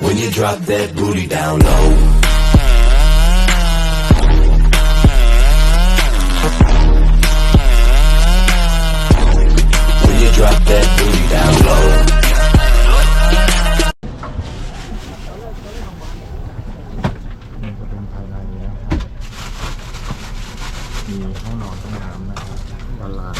when you drop that booty down low. When you drop that booty down low. นี่ก็เป็นภายในนะครับมีห้องนอนห้องน้ำนะครับด้านล่าง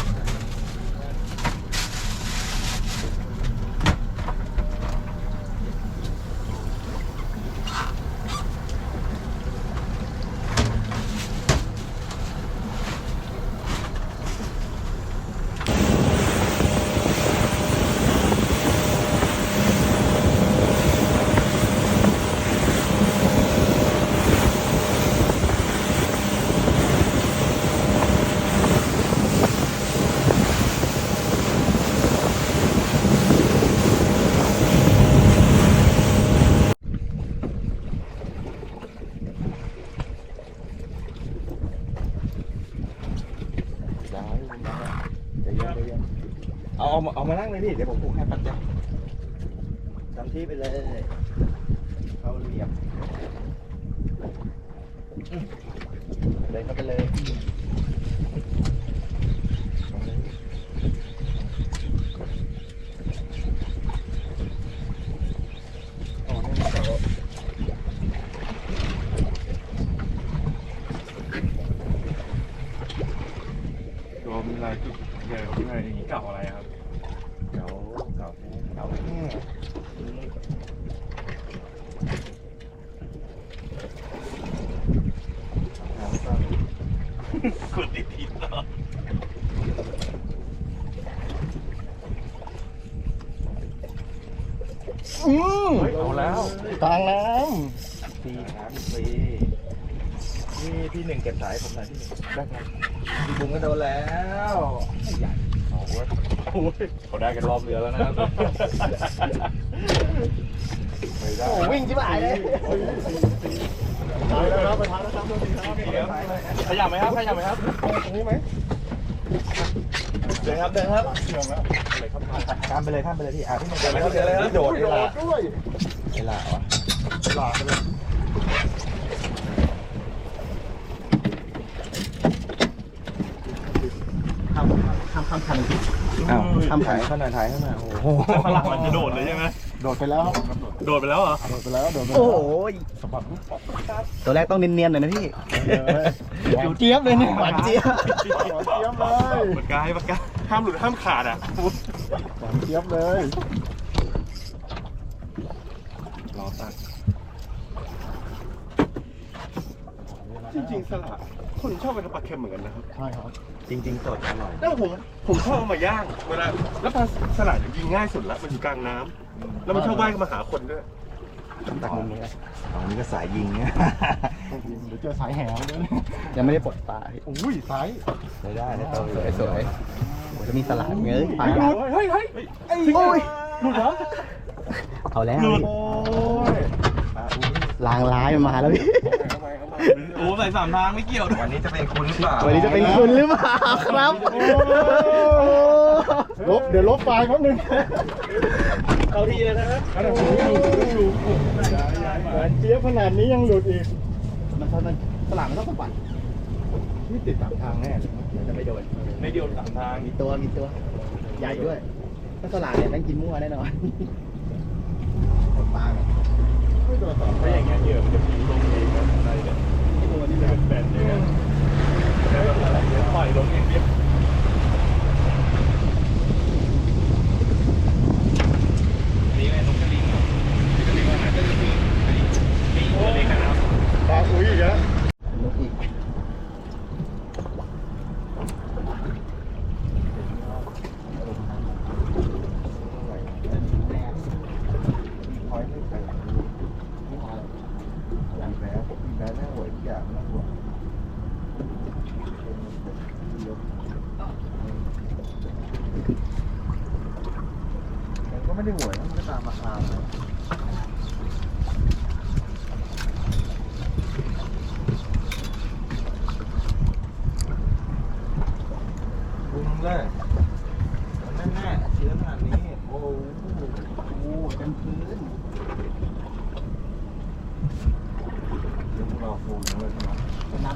เอามานั่งเลยพี่เดี๋ยวผมปลุกให้ปัจจัยจำที่ไปเลยเข้าเหลี่ยมเลยเข้าไปเลยตัวมีลายจุดใหญ่กว่าที่ไหนอย่างนี้เก่าอะไรครับเก่าแน่ขุดติดทิศเหรอเอาแล้วกลางน้ำตีน้ำตีนี่พี่หนึ่งเก็บสายผมหน่อยพี่หนึ่งได้ครับพี่บุ้งก็โดนแล้วใหญ่โอ้ยเขาได้กันรอบเรือแล้วนะครับวิ่งจิ๋วหายเลยไปแล้วครับไปทางแล้วครับขยับไหมครับขยับไหมครับตรงนี้ไหมเดินครับข้ามไปเลยพี่พี่เดินเลยครับโดดเวลาวะเวลาไปเลยข้ามคันอ้าวข้ามคันข้างในถ่ายข้างในโอ้โหฝรั่งมันจะโดดเลยใช่ไหมโดดไปแล้วเหรอโดดไปแล้วโอ้ยสบัดตัวแรกต้องเนียนๆหน่อยนะพี่อยู่เจี๊ยบเลยเนี่ยหวานเจี๊ยบเลยปากกาห้ามหลุดห้ามขาดอ่ะหวานเจี๊ยบเลยรอตัดจริงๆสลัดคนชอบไปทำปลาเค็มเหมือนกันนะครับใช่ครับจริงๆสดอร่อยแล้วผมชอบเอามาย่างเวลาแล้วปลาสลัดยิงง่ายสุดละมันอยู่กลางน้ำแล้วมันชอบว่ายมาหาคนด้วยตักมุมนี้ตรงนี้ก็สายยิงเนี่ยเดี๋ยวเจอสายแหวด้วยยังไม่ได้ปลดปลาอุ้ยสายได้ตัวสวยจะมีสลัดเงี้ยปลาเฮ้ยโอ้ยหลุดเหรอเอาแล้วลางร้ายมาแล้วพี่โอ้ใส่3 ทางไม่เกี่ยววันนี้จะเป็นคุณหรือเปล่าครับเดี๋ยวลบไฟล์แป๊บนึงเข้าทีเลยนะครับหวานเจี๊ยบขนาดนี้ยังหลุดอีกมันสลัดมันต้องสะบัดนี่ติด3 ทางแน่เลยเดี๋ยวจะไม่โดน3 ทางมีตัวใหญ่ด้วยถ้าสลัดเนี่ยแม่งกินมั่วแน่นอนปลาถ้าอย่างเงี้ยเหยื่อมันจะพีลงเองนะอะไรเนี่ยตัวนี้เป็นแบนเลยนะแล้วก็อะไรเดี๋ยวปล่อยลงเองเดียวนี่ไงนกกระลิงอาจจะคือกระลิงนะครับปลาอุ้ยอีกแล้วนกอีก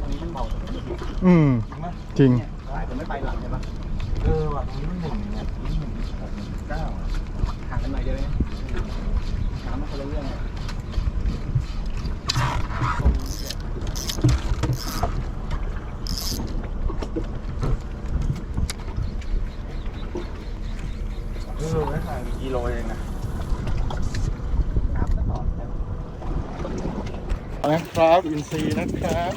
รงนี้มันเบาตรงนี้ จริง สายผมไม่ไปหลังใช่ปะ ว่ะตรงนี้มัน1 เนี่ย1 6 9 ห่างกันหน่อยเดียวเองน้ำมันคนละเรื่องเลย ไม่ห่างกิโลเองนะ น้ำก็ต่อแล้ว นะครับอินซีนะครับ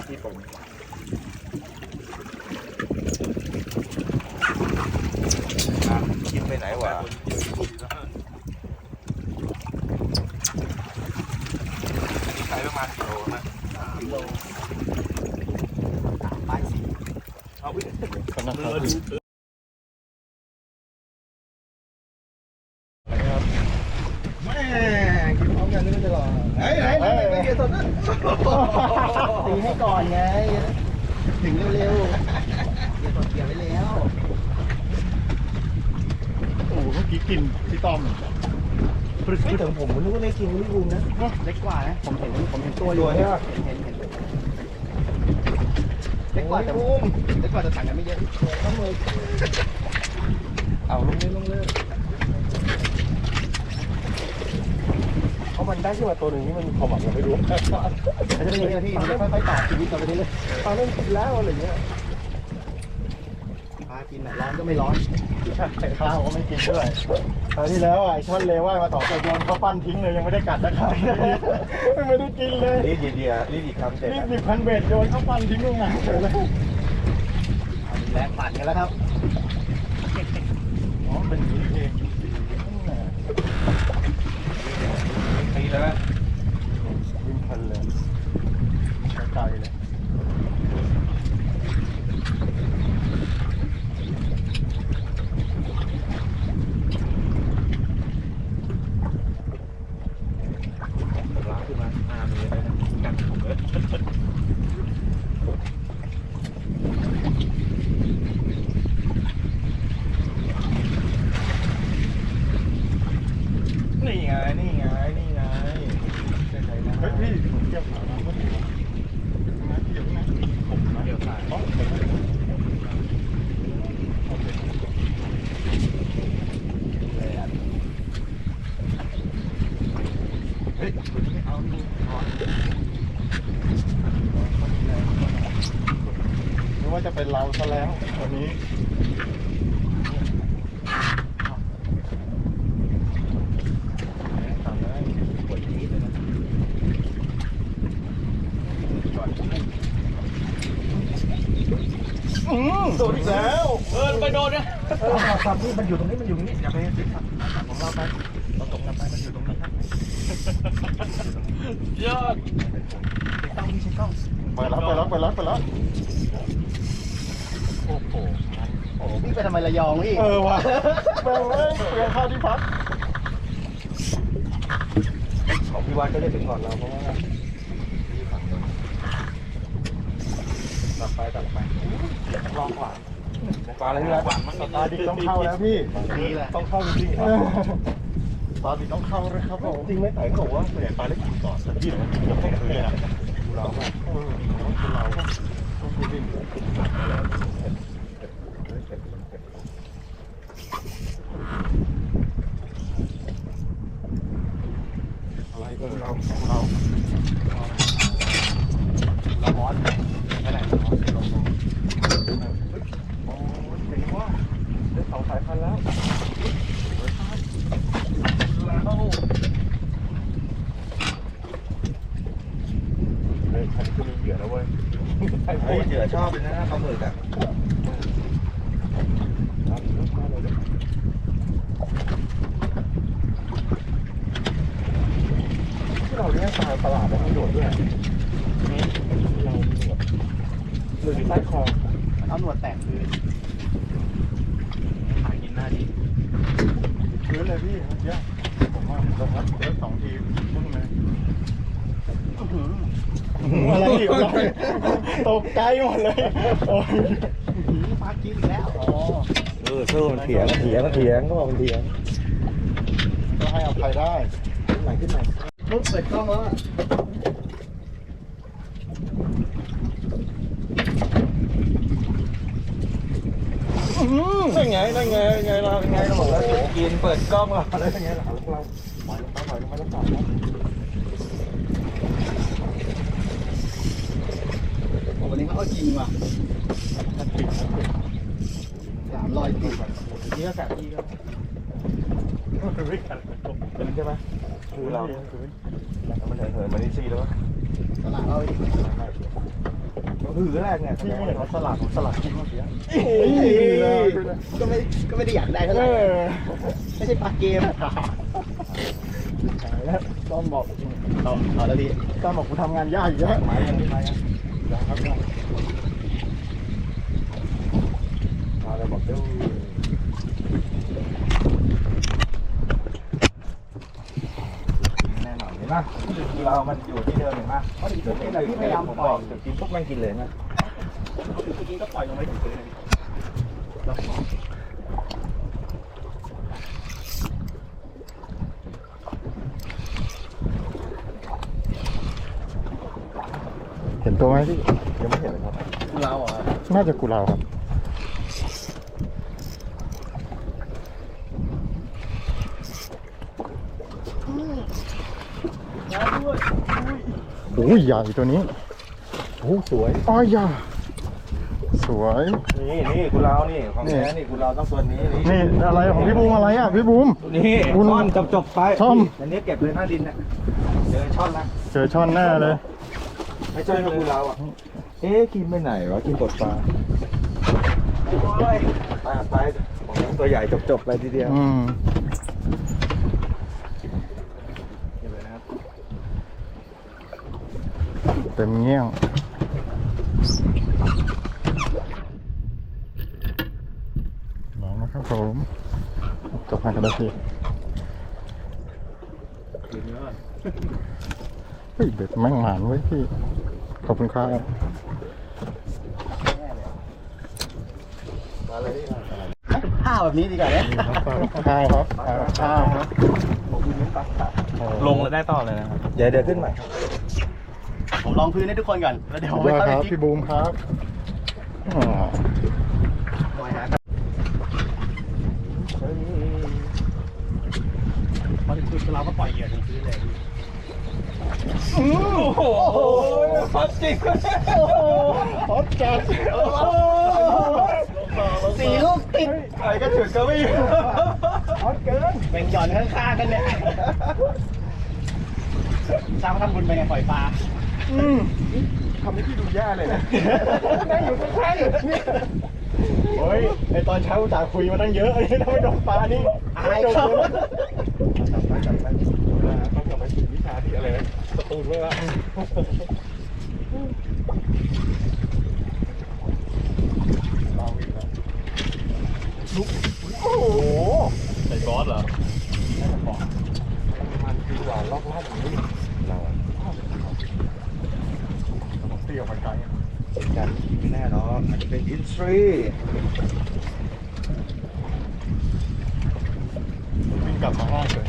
ที่ผม คิดไปไหนวะ ใช้ประมาณกิโลนะ กิโลปลายสี่ เอาไป ขนาดนั้น แม่กินพร้อมกันไม่ได้หรอไหนไม่เกี่ยวสดนะตีให้ก่อนไงถึงเร็วๆเกี่ยวสดเกี่ยวไว้แล้ว โอ้โหเมื่อกี้กินพี่ต้อม ไม่ถึงผมนึกว่าไม่กินไม่บูมนะเล็กกว่านะผมเห็นตัวอยู่ใช่ป่ะเห็นเล็กกว่าแต่บูมเล็กกว่าแต่ต่างกันไม่เยอะต้องเลย เอาลงเลยเพราะมันได้ขึ้นมาตัวหนึ่งนี่มันมีความหวังยังไม่รู้ จะเป็นยังไงพี่ค่อยๆต่อชีวิตต่อไปเรื่อย ตอนเริ่มกินแล้วอะไรเงี้ย พากินร้อนก็ไม่ร้อน ข้าวก็ไม่กินด้วยตอนที่แล้วไอ้ช่อนเลว่ายมาต่อไปโยนเขาปั้นทิ้งเลยยังไม่ได้กัดนะครับไม่ได้กินเลย รีดเดียรีดอีกคำเสร็จ รีบหยิบพันเบ็ดโยนเขาปั้นทิ้งลงมาเลย แรงปั่นกันแล้วครับ อ๋อเป็นอย่างนี้เอง ตีแล้วนะ วิ่งพันเลยไกลเลย ลากขึ้นมา5 เมตรเลยนะกันผมเลยนี่ไงเฮ้ยพี่ผมเทียบขามาก็ดีนะเทียบนะผมนะ เดี๋ยวถ่าย อ๋อโอเคเฮ้ยตัวนี้ไม่เอาดูนึกว่าจะเป็นเราซะแล้ววันนี้ทำได้กดนี้เลยนะโดนอีกแล้ว ไปโดนนะสับนี่มันอยู่ตรงนี้อย่าไปสับของเราไปเราตกกันไปมันอยู่ตรงนี้ครับ ยอด เช็คกล้อง ไปแล้ว โอ้โหพี่ไปทำไมระยองพี่ ว่ะแม่งเอ้ยเปลี่ยนข้าวที่พัก ของพี่วัดก็ได้ถึงก่อนเราเพราะว่าพี่ฝั่งนู้นตัดไปลองขวาปลาอะไรที่ร้าน ตาดิต้องเข้าแล้วพี่ นี่แหละ ต้องเข้าจริงๆ ตาดิต้องเข้าเลยครับผม จริงไหมแต่เขาบอกว่าส่วนใหญ่ปลาเล็กกินก่อนแต่พี่เรากินเราไม่เคยเลยนะเราแบบ เราต้องไปดิ้นอะไรเรา เราร้อนไปไหนร้อนลง โอ้ยเจ๋งว่ะได้2 สายพันธุ์แล้วเฮ้ยฉันก็มีเหยื่อแล้วเว้ยเหยื่อชอบเลยนะปลาหมึกอ่ะที่เราเลี้ยงปลาตลาดแล้วมันโดดด้วยเราหรือใต้คอ เอาหนวดแตกคือหากินหน้าดี พื้นเลยพี่เมื่อกี้ผมว่าเราพัดเดี๋ยว2 ทีพุ่งเลยอะไรอีกอะไรตกใจหมดเลยโอ้ย ปลากินอีกแล้วอ๋อ สู้มันเถียงก็บอกมันเถียง ก็ให้อภัยได้ ขึ้นใหม่ปุ๊บเปิดกล้องแล้วอะ นั่นไงเราบอกแล้วกินเปิดกล้องเราแล้วยังไงเราปล่อยลงไปแล้วต่อ วันนี้เขาเอาจริงว่ะ300ติด นี่ก็3 ที่ก็ เป็นใช่ไหมคือเรามันเหินมานี่ซีแล้ววะ ตลาดเราอีก หือแรกเนี่ย ที่ไม่เห็นว่าสลัดกินเมื่อกี้ ก็ไม่ได้อยากได้เท่าไหร่ไม่ใช่ปลาเกม ต้อมบอก เอาแล้วพี่ ต้อมบอกกูทำงานยากอยู่แล้ว มายังครับมาแล้วบอกเดี๋ยวแน่นอนเห็นไหมเรามันอยู่ที่เดิมเห็นไหมจุดที่พยายามปล่อยจุดกินปุ๊บมันกินเลยนะ เมื่อกี้ก็ปล่อยลงไปถึงเลย เห็นตัวไหมพี่ ยังไม่เห็นเลยครับ เราอ่ะ น่าจะกูเราครับโอ้ยใหญ่ตัวนี้ โอ้สวย อ้อยยาสวย นี่กุลาวนี่ของแท้นี่กุลาวต้องตัวนี้ นี่อะไรของพี่บูมอะไรอ่ะพี่บูม นี่ คุณ ช่อนจบไป ช่อน อันนี้เก็บเลยหน้าดินเนี่ยเจอช่อนละ เจอช่อนแน่เลย ไม่ใช่กุลาวอ่ะกินไปไหนวะกินตดปลาไปตัวใหญ่จบไปทีเดียว เต็มเงี้ยงลองนะครับผมจบให้กันได้ทีเฮ้ยเด็ดแม่งหมานไว้ยพี่ ขอบคุณครับ ข้าวแบบนี้ดีกว่าเนี่ย ข้าวครับข้าวครับ ลงเลยได้ต่อเลยนะครับเดี๋ยวขึ้นใหม่ ผมลองพื้นให้ทุกคนก่อนแล้วเดี๋ยวผม ย ไป อด เข้า ค ไป รับ จิ๊ก พี่บูมครับอ๋อ พอถึงจุดเราก็ปล่อยเหยื่อถึงพื้นเลย โอ้โหฟัดจริง ฮอตจัด 4 ลูกติด ไอ้ก็ฉุดก็ไม่อยู่ ฮอตเกิน เป็นหย่อนข้างๆกันเนี่ยสร้างทำบุญไปไงปล่อยปลา ทำให้พี่ดูแย่เลยนะ นั่งอยู่ข้างๆอยู่เนี่ยเฮ้ยไอตอนเช้าอุตส่าห์คุยมาตั้งเยอะไอ้ถ้าไม่โดนปลานี่ อายเขา ต้องกลับไปฝึกวิชาที่อะไรนะสตูนไว้ละ โอ้โหไอ้บอสเหรอ มันดีกว่าลอกลาดอย่างนี้เรา ตีออกไปไกล กันแน่นอนมันจะเป็นอินทรี วิ่งกลับมาห้องเลย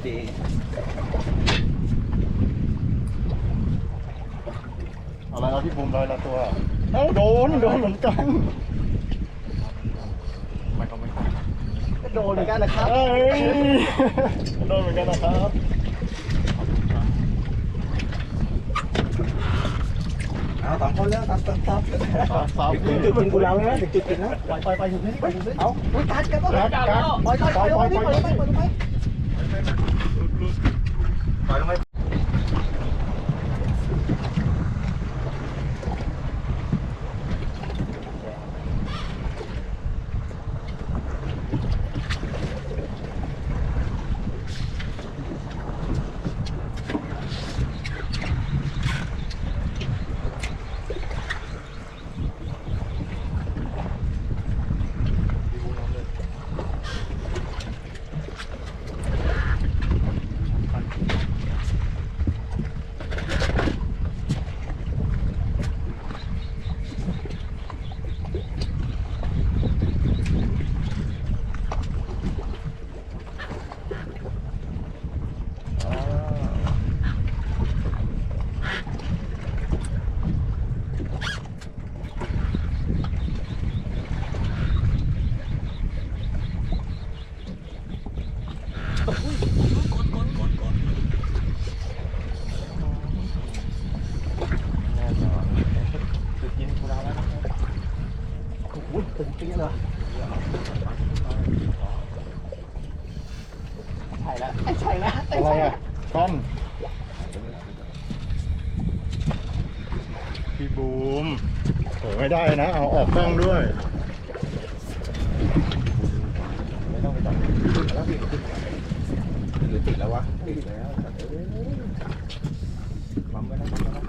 ดี อะไรเอาพี่บูมลอยละตัวเอ้าโดนเหมือนกัน โดนเหมือนกันนะครับ เอ้ยโดนเหมือนกันนะครับ เอา2 คนแล้วตัด สาว ถึงจุดกินกูแล้วนะถึงจุดกินนะ ปล่อยถึงพื้นไปถึงพื้นเอากัดกันก็กัดปล่อยลงไปปล่อยลงไป ปล่อยลงไป ถ่ายนะ อะไรอ่ะกล้องพี่บูมโอ้ไม่ได้นะ เอาออกกล้องด้วย ไม่ต้องไปจับแล้วพี่หรือติดแล้ววะติดแล้วปั๊มไว้นะปั๊มไว้นะ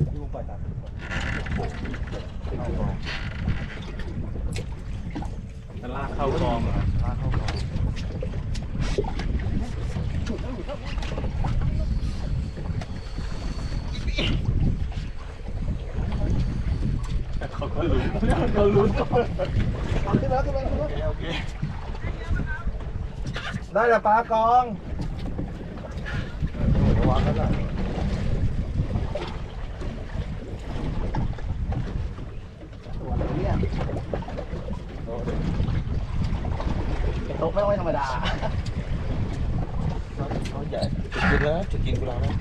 พี่บุ้งปล่อยตัดลากเข้ากองเหรอลากเข้ากองเขาก็รู้เขารู้ขึ้นแล้วโอเคได้แล้วปลากองระวังกันนะ ตัวอะไรเนี่ยโต๊ะไม่ธรรมดา เขาใหญ่จุดกินแล้วจุดกินกูแล้วนะ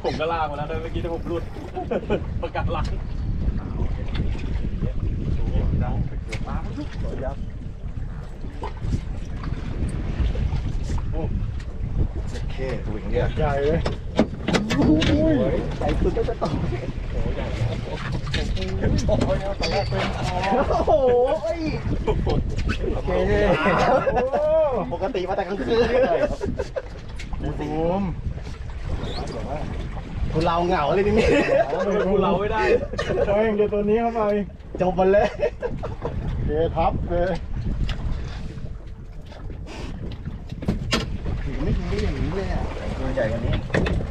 ผมก็ลากมาแล้วเมื่อกี้ที่ผมรุดประกาศลัง เคตัวอย่างเงี้ย ใหญ่เลย ใส่คุณก็จะต่อโอ้โหโอเคปกติมาแต่กลางคืน พี่บูม คุณเราเหงาเลยนี่ กูเราไม่ได้ เฮ้ยเดี๋ยวตัวนี้เข้าไป จบหมดเลย เกทับเลย ไม่ถึงได้อย่างนี้เลยอ่ะ ตัวใหญ่กว่านี้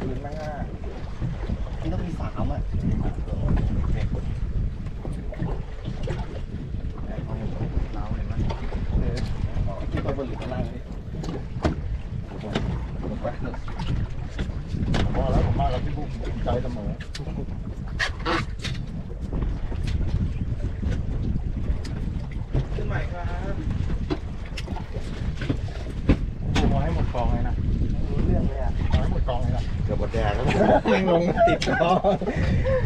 ปืนมาก นี่ต้องมี3อ่ะที่ตัวบนหรือข้างล่างนี่ พอแล้วผมมากับพี่บูมภูมิใจเสมอ ขึ้นใหม่ครับ บูมเอาให้หมดกองเลยนะ รู้เรื่องเลยอ่ะ เอาให้หมดกองเลยนะ เกือบหมดแดงแล้วยังลงติดคอ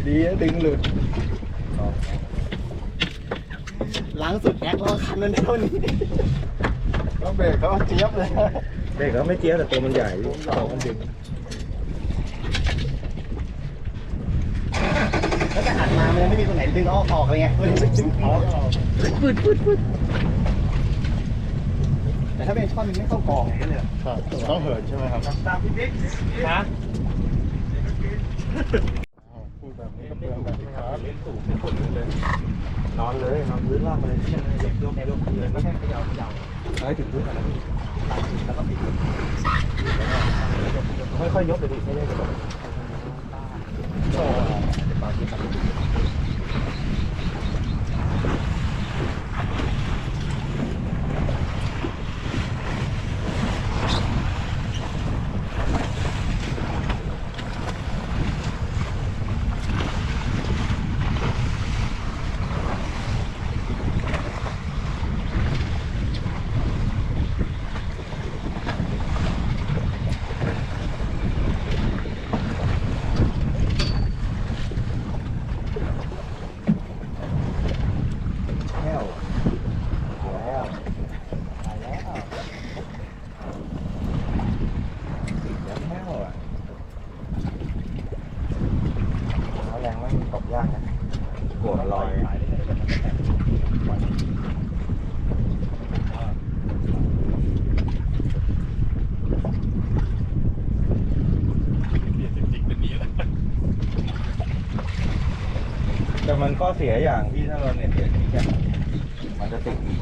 ดีนะดึงหลุด ล้างสุดแอคแล้วคันนั้นเท่านี้ แล้วเบรกเขาเจี๊ยบเลย เด็กเขาไม่เจี๊ยบแต่ตัวมันใหญ่ตัวมันดึง แล้วแต่หันมามันไม่มีตรงไหนดึงออกเลยไงดึงออกแต่ถ้าเป็นช่อนมันไม่เข้ากองเลย ครับต้องเหินใช่ไหมครับ ตามพี่บิ๊ก ฮะ พูดแบบนี้ก็เปลืองแบบนี้ครับ เล่นสูงเป็นคนเลยนอนเลยนอนพื้นล่างเลยที่นั่นเลยยกเลยไม่ใช่เขย่าให้ถึงพื้นก่อนนะพี่แล้วก็ปิดค่อยๆยกเลยดิไม่ได้กระโดดปลากินปลา แรงมันตกยากนะกดลอยแต่มันข้อเสียอย่างที่ถ้าเราเนี่ยเดี๋ยวนี้จะมันจะติดหิน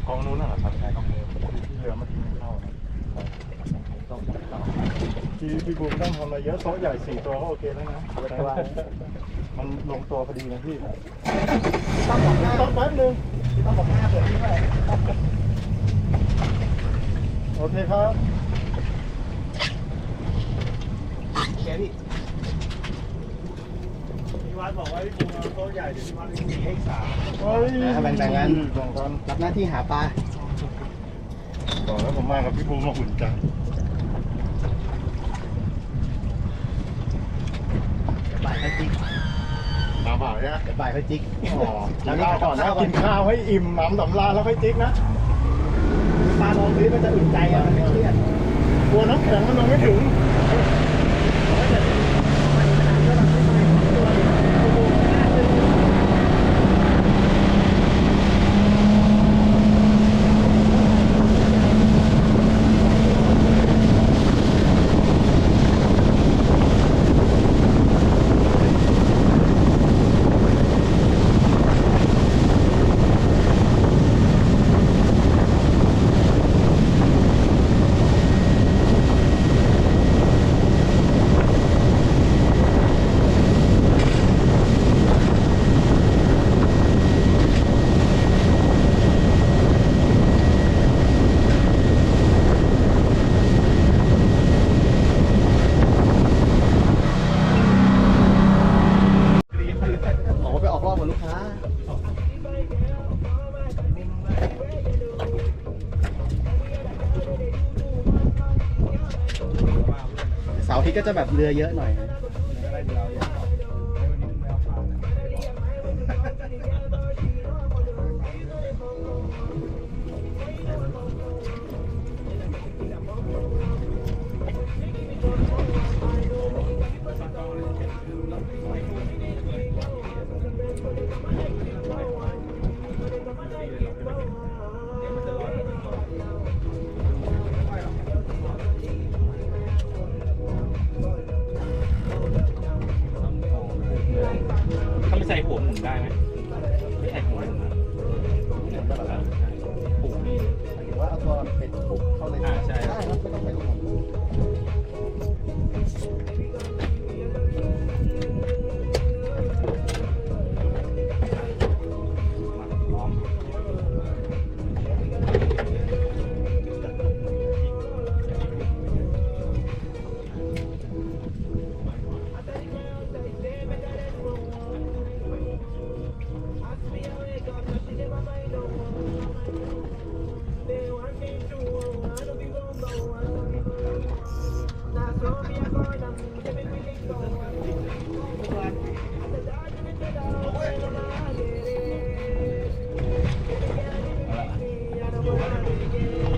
กองนู้นน่ะเหรอครับใช่กองนู้นที่เรือเมื่อกี้ไม่เข้านะ พี่บูมต้องทำอะไรเยอะโต๊ะใหญ่4ตัวก็โอเคแล้วนะมันลงตัวพอดีนะพี่ต้องบอกหน้าต้องแป๊บนึงต้องบอกหน้าเปิดที่ไหนโอเคครับ แกพี่ พี่วัดบอกว่าพี่บูมเอาโต๊ะใหญ่เดี๋ยวพี่วัดจะมีเอ็กซ์3เฮ้ย แบ่งกัน แบ่งกัน รับหน้าที่หาปลา บอกแล้วผมมากับพี่บูมมาหุ่นจัง บ่ายค่อยจิก มาบ่ายนะ บ่ายค่อยจิก อ๋อแล้วนี่ก่อนนะกินข้าวให้อิ่มหนำสำราญแล้วค่อยจิ๊กนะ ปลาลองพื้นมันจะอุ่นใจอะมันไม่เครียด กลัวน้ำแข็งมันลงไม่ถึง ออกไปออกรอบกับลูกค้าเสาร์อาทิตย์ก็จะแบบเรือเยอะหน่อยนะถ้าไม่ใส่หัวหมุนได้ไหมไม่ใส่หัวหมุนนะปูนี่ หรือว่าเอาตัวเป็ดปุกเข้าเลย ใช่ ได้ครับไม่ต้องไปลงของ ล้อม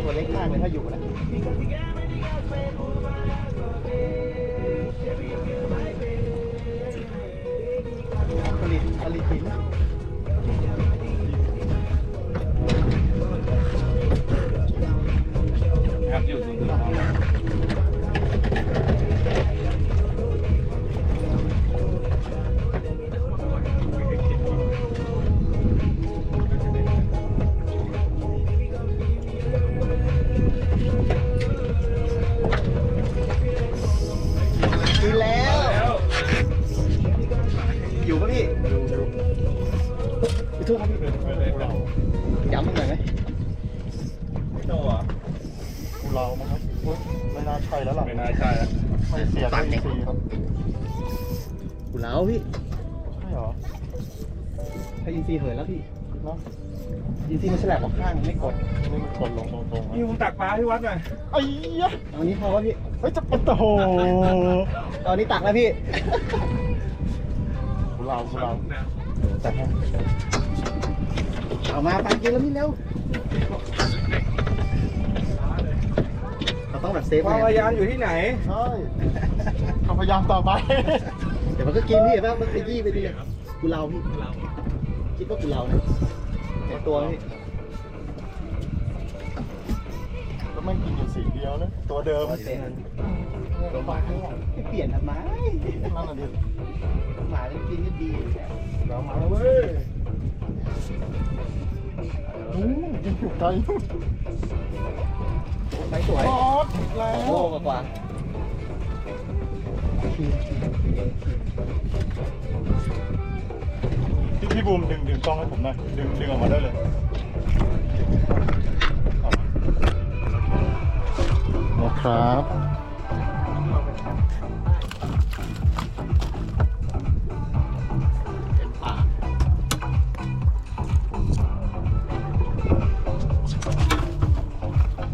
ตัวเล็กมากเลยถ้าอยู่นะผลิตหิน ครับอยู่ตรงนี้ กินแล้ว อยู่ป่ะพี่พี่ทุกครับพี่ย้ำมันหน่อยไหม โตอ่ะ กูเรามั้งครับไม่น่าใช่แล้วล่ะ ไม่น่าใช่แล้ว ไม่เสียเป็นซีครับ กูเล้าพี่ ใช่เหรอ ถ้าอินซีเหินแล้วพี่ เนาะ อินซีมันฉลบออกข้างไม่กด นี่มันกดลงตรงๆ พี่ผมตักปลาที่วัดหน่อย ไอ้ยะ เอานี้พอป่ะพี่ เฮ้ยจะเป็นโอ้โห เอานี้ตักแล้วพี่ กูเราแต่ให้ เอามาปลากินแล้วพี่เร็วเราต้องแบบเซฟ ความพยายามอยู่ที่ไหน ใช่ความพยายามต่อไป เดี๋ยวมันก็กินพี่เห็นป่ะมันขยี้ไปดิกูเล้าพี่คิดว่ากูเล้านะเห็นตัวพี่ แล้วมันกินอยู่สีเดียวนะตัวเดิม ตัวหมาไม่เปลี่ยนทำไม นั่นน่ะดิ หมาจะกินก็ดี เรามาแล้วเว้ยกินอยู่ไกล ไซส์สวย บอสแล้ว โลกว่า พี่บูมดึงกล้องให้ผมหน่อยดึงออกมาได้เลยนะครับ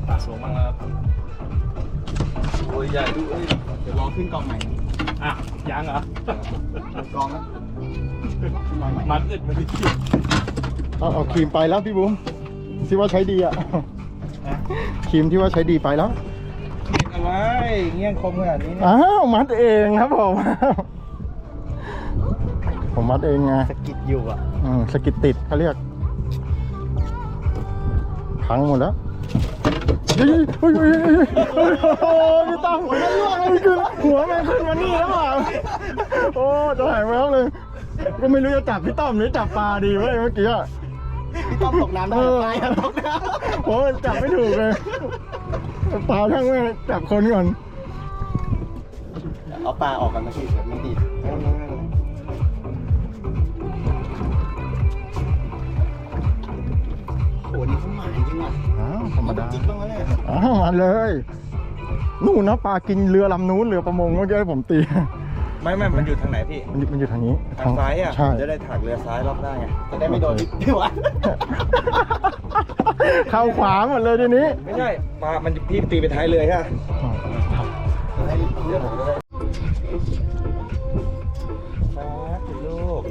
ปากสูงมากครับโอ้ยใหญ่ดูเดี๋ยวลองขึ้นกองใหม่ อ่ะยังเหรอ กองนะ มันอึดมันดิ เอาครีมไปแล้วพี่บูมที่ว่าใช้ดีอ่ะครีมที่ว่าใช้ดีไปแล้ว เอาไว้เงี้ยงคมขนาดนี้เนี่ย อ้าวมัดเองครับผมมัดเองไง สกิดอยู่อ่ะ สกิดติดเขาเรียกพังหมดแล้วเฮ้ยพี่ตั้มหัวมันขึ้นมานี่แล้วอ่ะโอ้จะหายแววเลยก็ไม่รู้จะจับพี่ต้อมหรือจับปลาดีเว้ยเมื่อกี้อ่ะ พี่ต้อมตกน้ำได้ตายตกน้ โอ้จับไม่ถูกเลยปลาทั้งแม่จับคนก่อน ำเอาปลาออกกันนะพี่แบบไม่ดีโอ้นี่เขาหมายจริงว่ะ ธรรมดา จิกบ้างไหมเนี่ย มาเลยนู่นนะปลากินเรือลำนู้นเรือประมงเมื่อกี้ผมตี ไม่มันอยู่ทางไหนพี่ มันอยู่ทางนี้ ทางซ้ายอ่ะ ใช่ จะได้ถักเรือซ้ายรอบหน้าไง จะได้ไม่โดนพี่วะ เข้าขวาหมดเลยทีนี้ ไม่ใช่ปลามันพี่ตีไปท้ายเรือใช่ไหม เดี๋ยวผมจะได้ครับคุณลูก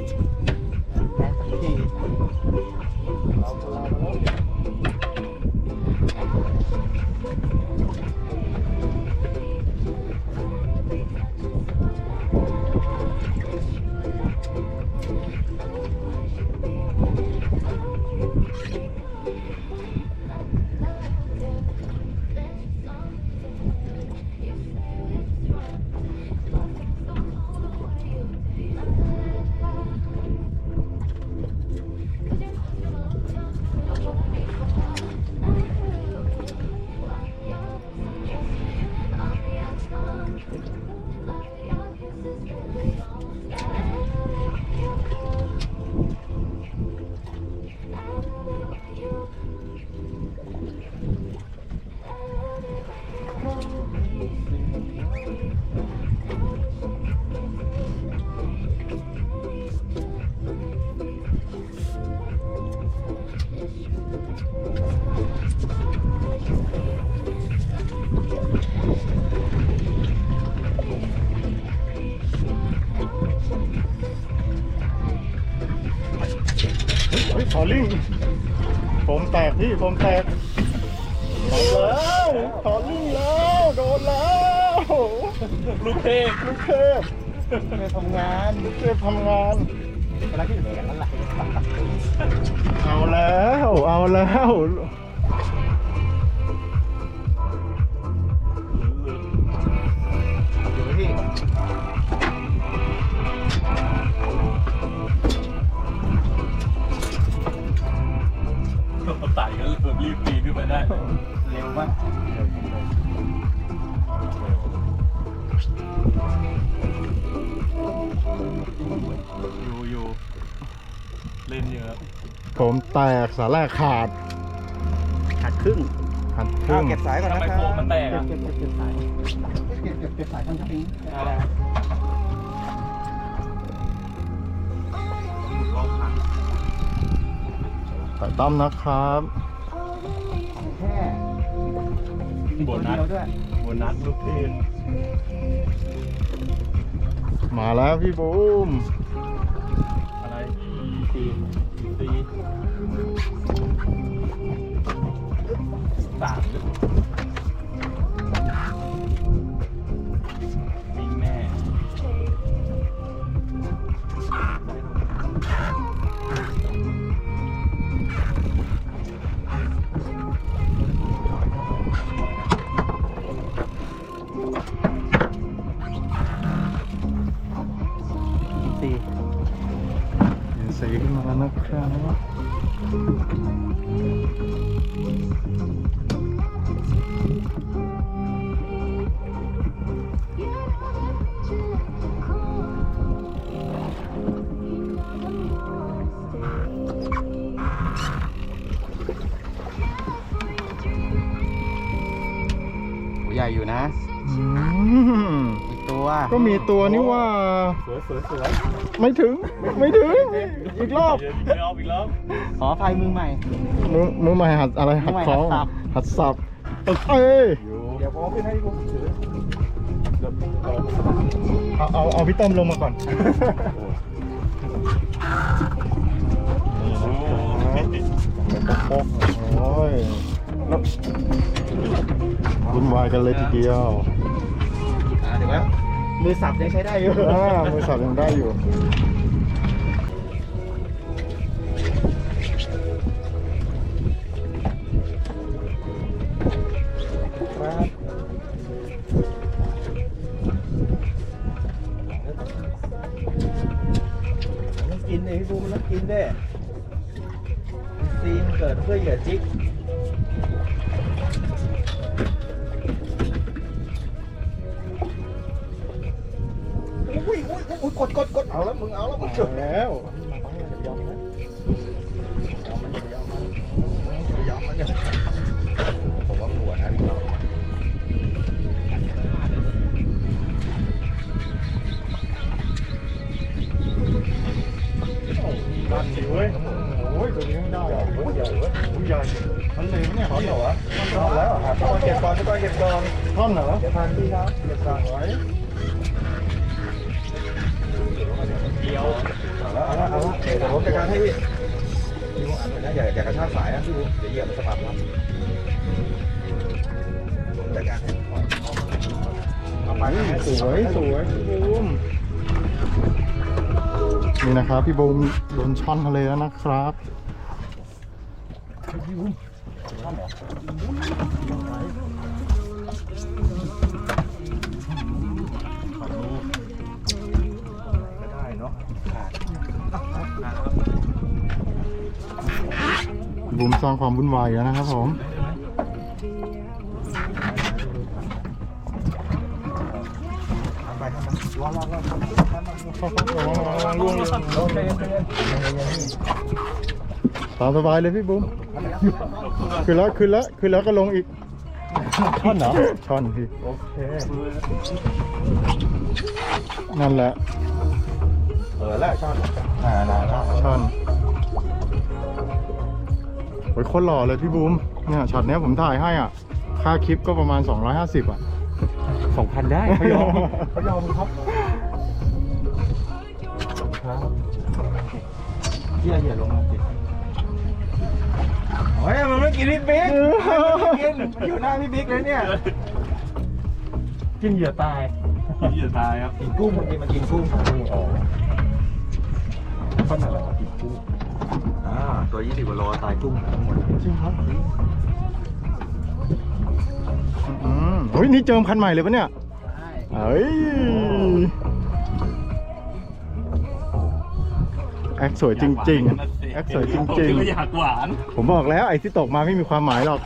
เฮ้ยขอลิงโฟมแตกพี่โฟมแตกโดนแล้วขอลิงแล้วโดนแล้วลูกเทพไปทำงาน เทพทำงาน เวลาที่อยู่กันนั่นแหละ เอาแล้ว อยู่ที่ ไต่ก็รีบปีนขึ้นไปได้ เร็วมาก อยู่เล่นเยอะ ผมแตกสาแรกขาด ขาดครึ่ง หัดครึ่ง เก็บสายก่อนนะครั เก็บสายเก็บสายทำสปริง ใส่ต้อมนะครับ แค่ตัวเดียวด้วย โบนัสลูกเทพ มาแล้วพี่บูม อะไร ตี สามวิ่งแม่ ตี ยินสีขึ้นมาแล้วนะครับ ใหญ่อยู่นะ อืม อีกตัว ก็มีตัวนี่ว่า สวย ไม่ถึง ไม่ถึง อีกรอบ อีกรอบ ขออภัยมือใหม่ มือใหม่หัดอะไรหัดคล้อง มือใหม่หัดสับ หัดสับเอ้ย เดี๋ยวผมเอาขึ้นให้ผมถือ เอาพี่ต้มลงมาก่อน โอ้ยวุ่นวายกันเลยทีเดียว เดี๋ยวมือสับยังใช้ได้อยู่ มือสับยังได้อยู่ มันกินเลยพี่บูมันต้องกินด้วยซีนเกิดเพื่อเหยื่อจิกอุ้ยกดเอาแล้วมึงเอาแล้วมึงจุด แล้ว ยอมมันเนี่ยผมว่าหัวนะพี่น้อง ตัดสิเว้ยโอ้ยตัวนี้ไม่ได้โอ้ยใหญ่เว้ยโอ้ยใหญ่มันเลยเนี่ย ท่อนเหรอวะท่อนแล้วครับเก็บก่อนเก็บก่อน ท่อนเหรอ เดี๋ยวทานพี่ครับเก็บก่อนไว้เอาละเดี๋ยวผมจัดการให้พี่พี่บุ้งอันนี้นะอย่ากระชากสายนะพี่บุ้งเดี๋ยวเหยียบมันสะบัดครับผมจัดการให้เอาไป สวยพี่บูมนี่นะครับพี่บูมโดนช่อนทะเลแล้วนะครับ ได้เนาะ บูมสร้างความวุ่นวายอยู่แล้วนะครับผม ไปทำมันรอล่วง ตามสบายเลยพี่บูมขึ้นแล้วก็ลงอีกช่อนเหรอช่อนพี่ โอเค นั่นแหละ แล้วช่อน ช่อนโอ้ยโคตรหล่อเลยพี่บูมเนี่ยช็อตเนี้ยผมถ่ายให้อ่ะค่าคลิปก็ประมาณ250อ่ะ 2,000 ได้เขายอมครับ เหยียบลงมาสิโอ้ยมันไม่กินพี่บิ๊กกินอยู่หน้าพี่บิ๊กเลยเนี่ย กินเหยื่อตายครับ กินกุ้งมันกินกุ้ง ต้นอะไรวะกินกุ้ง ตัว20 กว่าโลตายกุ้งทั้งหมด จริงครับ เฮ้ยนี่เจิมคันใหม่เลยปะเนี่ยเฮ้ยแอคสวยจริงๆแอคสวยจริง ก็อยากหวาน ๆผมบอกแล้วไอ้ที่ตกมาไม่มีความหมายหรอก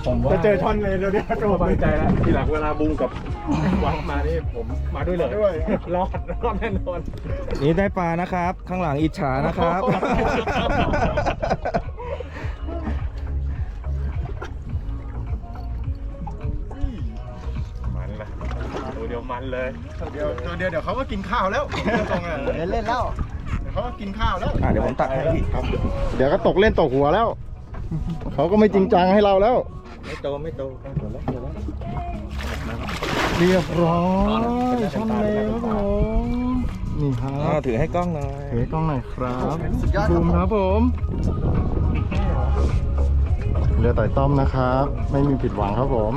ผมว่า จะเจอช่อนเลยเดี๋ยวนี้ สบายใจแล้วทีหลังเวลาบุ้งกับวังมานี่ผมมาด้วยเลย ด้วย รอดแน่นอน นี่ได้ปลานะครับ ข้างหลังอิจฉานะครับ มันเลยตัวเดียวมันเลย เดี๋ยวเขาก็กินข้าวแล้วตรงนั้น เล่นแล้ว เดี๋ยวเขาก็กินข้าวแล้ว เดี๋ยวผมตักให้พี่ เดี๋ยวก็ตกเล่นตกหัวแล้ว เขาก็ไม่จริงจังให้เราแล้ว ไม่โต เรียบร้อยช่อนเลยครับผมนี่ครับ ถือให้กล้องหน่อย ถือให้กล้องหน่อยครับบูมครับผมเรือต่อยต้อมนะครับ ไม่มีผิดหวังครับผม